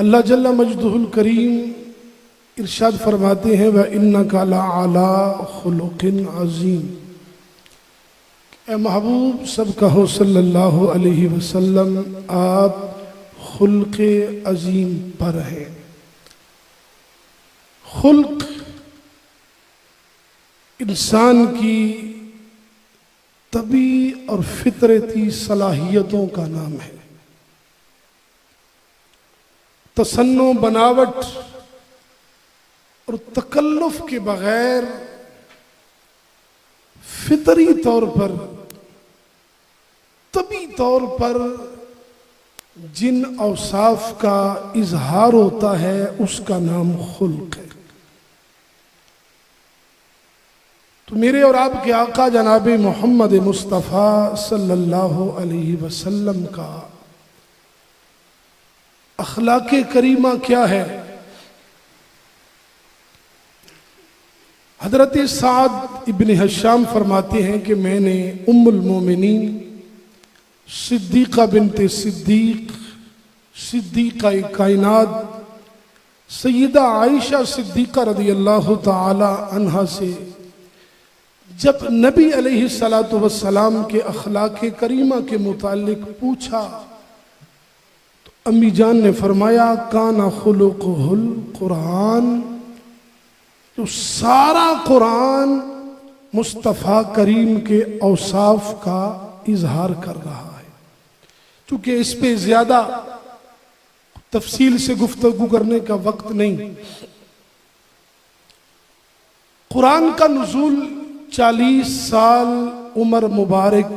अल्लाह जल्ला मजदुहुल करीम इरशाद फरमाते हैं व इन्नका लअला खुलुकिन अज़ीम। ए महबूब सब कहो सल्लल्लाहु अलैहि वसल्लम, आप खुल्क़े अज़ीम पर हैं। खुल्क इंसान की तबी और फितरती सलाहियतों का नाम है। तसन्नो बनावट और तकल्लुफ के बगैर फितरी तौर पर तभी तौर पर जिन औसाफ का इजहार होता है उसका नाम खुल्क है। तो मेरे और आपके आका जनाब मोहम्मद मुस्तफ़ा सल्लल्लाहु अलैहि वसल्लम का अखलाक़े करीमा क्या है। हजरत साद इब्न हशाम फरमाते हैं कि मैंने उम्मुल मोमिनीन सिद्दीक़ा बिनते सिद्दीक़ सिद्दीक़ा कायनात सय्यदा आयशा सिद्दीक़ा रज़ियल्लाहु ताला अन्हा से जब नबी अलैहिस्सलातु वस्सलाम के अखलाक़े करीमा के मुतालिक पूछा तो अम्मी जान ने फरमाया काना खुलुकुहुल कुरान। तो सारा कुरान मुस्तफ़ा करीम के औसाफ का इजहार कर रहा है। चूंकि इस पे ज्यादा तफसील से गुफ्तगू करने का वक्त नहीं। कुरान का नुज़ूल 40 साल उम्र मुबारक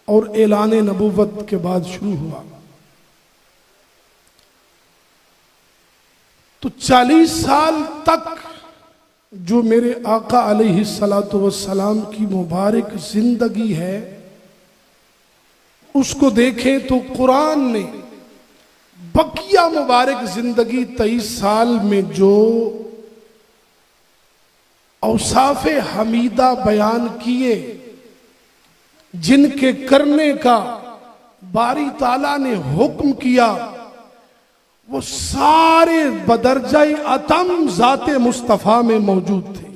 और ऐलान नबूवत के बाद शुरू हुआ। तो 40 साल तक जो मेरे आका अलैहिस्सलातु वस्सलाम की मुबारक जिंदगी है उसको देखें तो कुरान ने बकिया मुबारक जिंदगी 23 साल में जो औसाफ़े हमीदा बयान किए, जिनके करने का बारी ताला ने हुक्म किया, वो सारे बदरजाए अतम ज़ाते मुस्तफ़ा में मौजूद थे।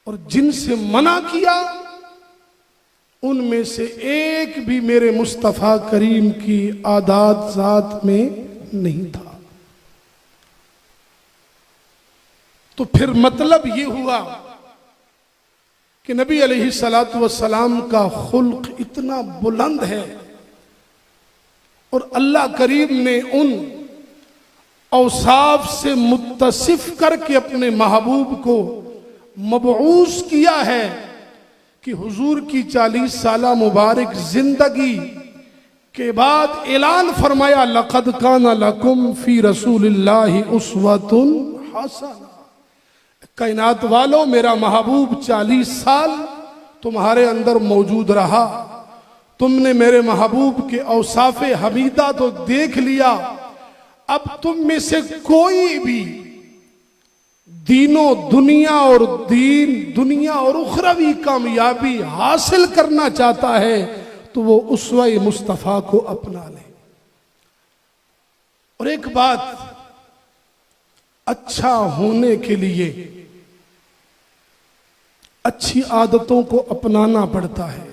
और जिनसे मना किया उनमें से एक भी मेरे मुस्तफ़ा करीम की आदात ज़ात में नहीं था। तो फिर मतलब ये हुआ कि नबी अलैहिस्सलातु वस्सलाम का खुल्क इतना बुलंद है और अल्लाह करीम ने उन औसाफ से मुत्तसिफ करके अपने महबूब को मबऊस किया है कि हुजूर की 40 साला मुबारक जिंदगी के बाद ऐलान फरमाया लक़द काना लकुम फी रसूलिल्लाहि उस्वतुन हसना। कायनात वालों, मेरा महबूब 40 साल तुम्हारे अंदर मौजूद रहा। तुमने मेरे महबूब के औसाफ़े हमीदा तो देख लिया। अब तुम में से कोई भी दीनो दुनिया और दुनिया और उखरवी कामयाबी हासिल करना चाहता है तो वो उस्वा-ए मुस्तफ़ा को अपना ले। और एक बात, अच्छा होने के लिए अच्छी आदतों को अपनाना पड़ता है,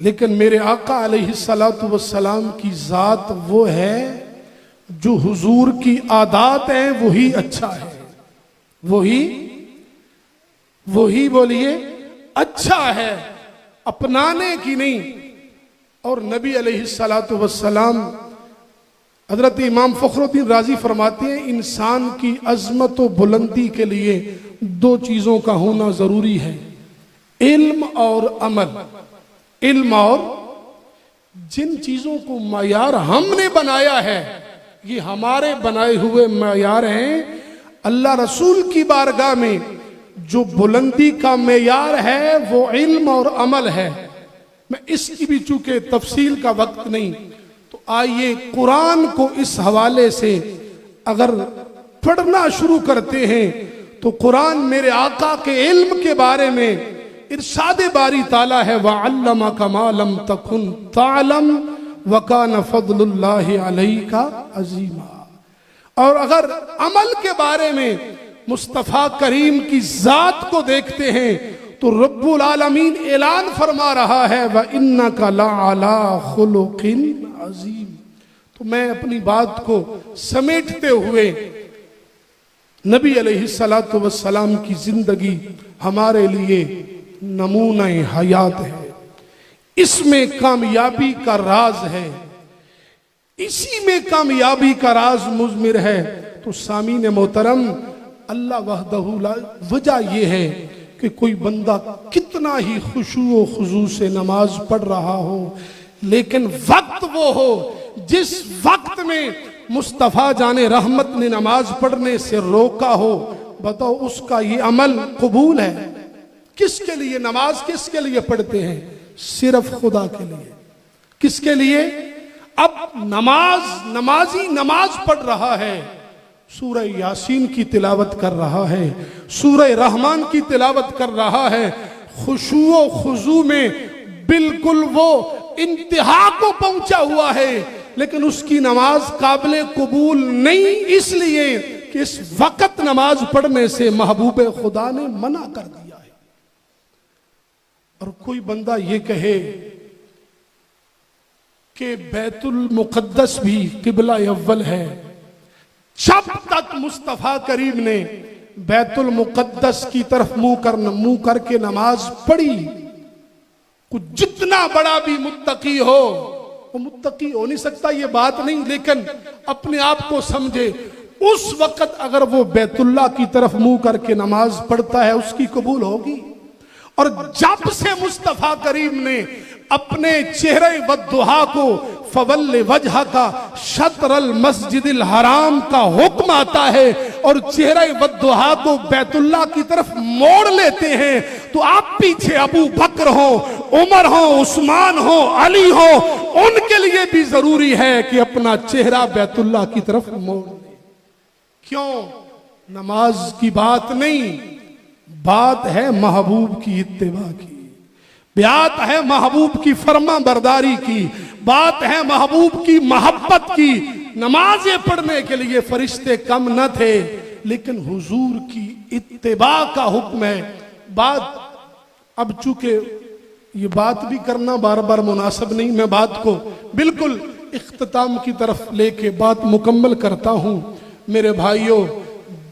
लेकिन मेरे आका अलैहिस्सलातु वस्सलाम की ज़ात वो है जो हुजूर की आदात है वही अच्छा है। वही बोलिए अच्छा है, अपनाने की नहीं। और नबी अलैहिस्सलातु वस्सलाम हजरत इमाम फ़खरुद्दीन राज़ी फरमाते हैं इंसान की अज़मत व बुलंदी के लिए 2 चीज़ों का होना ज़रूरी है, इल्म और अमल। इल्म और जिन चीज़ों को मयार हमने बनाया है, ये हमारे बनाए हुए मयार हैं। अल्लाह रसूल की बारगाह में जो बुलंदी का मयार है वो इल्म और अमल है। मैं इसकी भी चूंकि तफसील का वक्त नहीं, तो आइए कुरान को इस हवाले से अगर पढ़ना शुरू करते हैं तो कुरान मेरे आका के इल्म के बारे में इरशाद बारी ताला है वअल्लमका मा लम तकुन तालम वकान फज़लुल्लाहि अलैका अज़ीमा। और अगर अमल के बारे में मुस्तफ़ा करीम की जात को देखते हैं तो रब्बुल आलमीन ऐलान फरमा रहा है व इन्नका लअला खुलुकिन अज़ीम। तो मैं अपनी बात को समेटते हुए नबी अलैहिस्सलातु वस्सलाम की जिंदगी हमारे लिए नमूना हयात है, इसमें कामयाबी का राज है, इसी में कामयाबी का राज मुज़मिर है। तो सामीन मोहतरम, अल्लाह वहदहू ला, वजह यह है कि कोई बंदा कितना ही खुशू व खुजू से नमाज पढ़ रहा हो, लेकिन वक्त वो हो जिस वक्त में मुस्तफ़ा जाने रहमत ने नमाज पढ़ने से रोका हो, बताओ उसका ये अमल कबूल है? किसके लिए नमाज किसके लिए पढ़ते हैं? सिर्फ खुदा के लिए। किसके लिए? अब नमाजी नमाज पढ़ रहा है, सूरह यासीन की तिलावत कर रहा है, सूरह रहमान की तिलावत कर रहा है, खुशू व खुजू में बिल्कुल वो इंतहा को पहुंचा हुआ है, लेकिन उसकी नमाज काबिल कबूल नहीं, इसलिए कि इस वक्त नमाज पढ़ने से महबूब खुदा ने मना कर दिया है। और कोई बंदा ये कहे कि बैतुल मुक़द्दस भी किबला अव्वल है, जब तक मुस्तफ़ा करीम ने बैतुल मुक़द्दस की तरफ मुंह करके नमाज पढ़ी, कुछ जितना बड़ा भी मुत्तकी हो, वो मुत्तकी हो नहीं सकता ये बात नहीं, लेकिन अपने आप को समझे, उस वक्त अगर वो बैतुल्लाह की तरफ मुंह करके नमाज पढ़ता है उसकी कबूल होगी। और जब से मुस्तफ़ा करीम ने अपने चेहरे वद्दुहा को फवल्ले वजह का शत्रल मस्जिदिल हराम का हुक्म आता है और चेहरे वद्दुहा को बैतुल्लाह की तरफ मोड़ लेते हैं, तो आप पीछे अबू बकर हो, उमर हो, उस्मान हो, अली हो, उनके लिए भी जरूरी है कि अपना चेहरा बैतुल्लाह की तरफ मोड़ ले। क्यों? नमाज की बात नहीं, बात है महबूब की इत्तिबा की, बात है महबूब की फर्मा बरदारी की, बात है महबूब की मोहब्बत की। नमाजें पढ़ने के लिए फरिश्ते कम न थे, लेकिन हुजूर की इत्तिबा का हुक्म है। बात अब चूंकि ये बात भी करना बार बार मुनासिब नहीं, मैं बात को बिल्कुल इख्तिताम की तरफ लेके बात मुकम्मल करता हूं। मेरे भाइयों,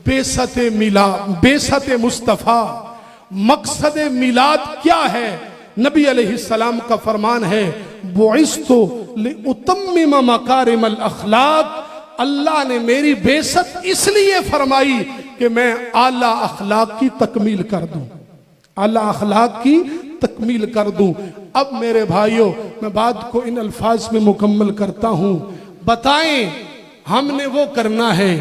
बेसत मुस्तफ़ा, मकसद मिलाद क्या है? नबी अलैहिस्सलाम का फरमान है, बुइस्तु लिउतम्मिम मकारिमल अखलाक। अल्लाह ने मेरी बेसत इसलिए फरमाई कि मैं आला अखलाक की तकमील कर दूं, आला अखलाक की तकमील कर दूं। अब मेरे भाइयों, मैं बात को इन अल्फाज में मुकम्मल करता हूं। बताएं, हमने वो करना है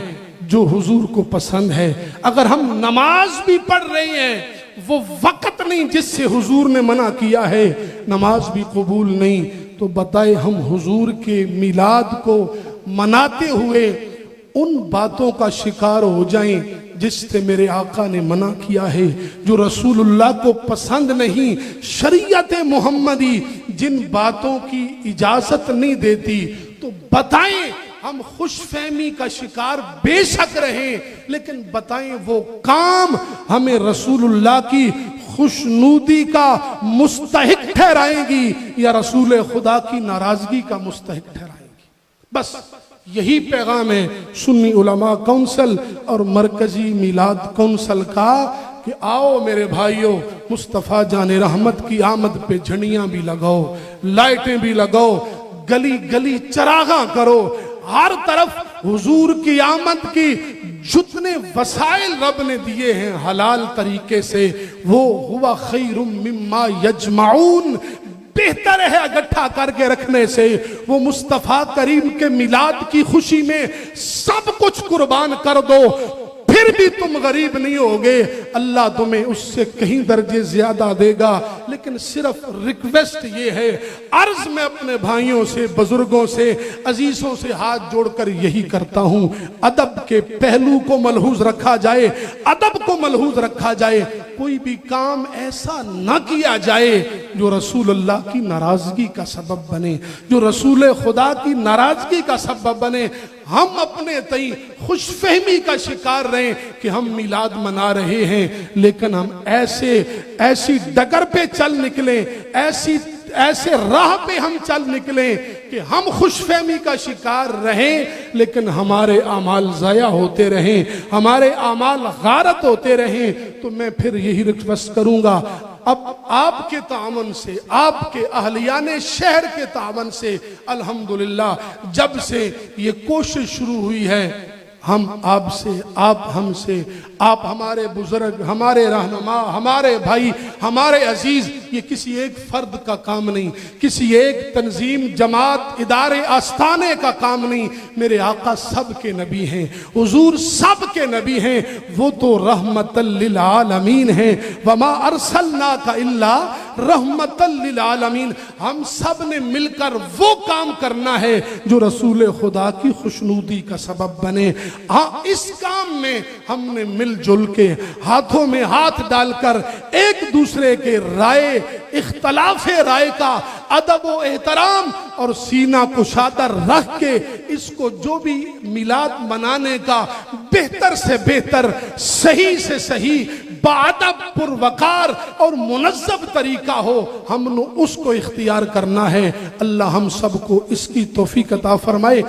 जो हुजूर को पसंद है। अगर हम नमाज भी पढ़ रहे हैं, वो वक्त नहीं जिससे हुजूर ने मना किया है, नमाज भी कबूल नहीं, तो बताए हम हुजूर के मिलाद को मनाते हुए उन बातों का शिकार हो जाएं जिससे मेरे आका ने मना किया है, जो रसूलुल्लाह को पसंद नहीं। शरीयत मोहम्मदी जिन बातों की इजाजत नहीं देती, तो बताएं हम खुशफहमी का शिकार बेशक रहें, लेकिन बताएं वो काम हमें रसूलुल्लाह की खुशनूदी का मुस्तहिक ठहराएंगी या रसूल खुदा की नाराजगी का मुस्तहिक ठहराएंगी। बस यही पैगाम है सुन्नी उलमा काउंसिल और मरकजी मिलाद काउंसिल का कि आओ मेरे भाइयों, मुस्तफ़ा जाने रहमत की आमद पे झंडियां भी लगाओ, लाइटें भी लगाओ, गली गली चरागा करो, हर तरफ हुजूर की आमद की जितने वसाइल रब ने दिए हैं हलाल तरीके से, वो हुआ खैरुम मिम्मा यजमाऊन, बेहतर है इकट्ठा करके रखने से। वो मुस्तफ़ा करीम के मिलाद की खुशी में सब कुछ कुर्बान कर दो, फिर भी तुम गरीब नहीं होगे। अल्लाह तुम्हें उससे कहीं दर्जे ज्यादा देगा। लेकिन सिर्फ रिक्वेस्ट ये है, अर्ज मैं अपने भाइयों से, बुजुर्गों से, अजीजों से हाथ जोड़कर यही करता हूं, अदब के पहलू को मलहूज रखा जाए, अदब को मलहूज रखा जाए। कोई भी काम ऐसा ना किया जाए जो रसूलुल्लाह की नाराजगी का सबब बने, जो रसूल खुदा की नाराजगी का सबब बने। हम अपने तई खुशफहमी का शिकार रहे कि हम मिलाद मना रहे हैं, लेकिन हम ऐसी डगर पे चल निकले, ऐसे राह पे हम चल निकले कि हम खुशफहमी का शिकार रहें, लेकिन हमारे आमाल ज़ाया होते रहें, हमारे आमाल गारत होते रहें। तो मैं फिर यही रिक्वेस्ट करूंगा, अब आपके तावन से, आपके अहलियाने शहर के तावन से अल्हम्दुलिल्लाह जब से ये कोशिश शुरू हुई है, हम आपसे, आप हमसे, आप हमारे बुजुर्ग, हमारे रहनुमा, हमारे भाई, हमारे अजीज, ये किसी एक फर्द का काम नहीं, किसी एक तंजीम, जमात, इदारे, आस्थाने का काम नहीं। मेरे आका सब के नबी हैं, हुजूर सब के नबी हैं, वो तो रहमतल लिल आलमीन हैं। वमा अरसलनाका इल्ला रहमतल लिल आलमीन। हम सब ने मिलकर वो काम करना है जो रसूल खुदा की खुशनूदी का सबब बने। हाँ, इस काम में हमने मिलजुल के हाथों में हाथ डालकर एक दूसरे के राय, इख्तलाफे राय का अदब व एहतराम और सीना कुशादा रख के इसको जो भी मिलाद मनाने का बेहतर से बेहतर, सही से सही, बाअदब, पुरवकार और मुनज़्ज़ब तरीका हो, हमने उसको इख्तियार करना है। अल्लाह हम सबको इसकी तौफीक अता फरमाए।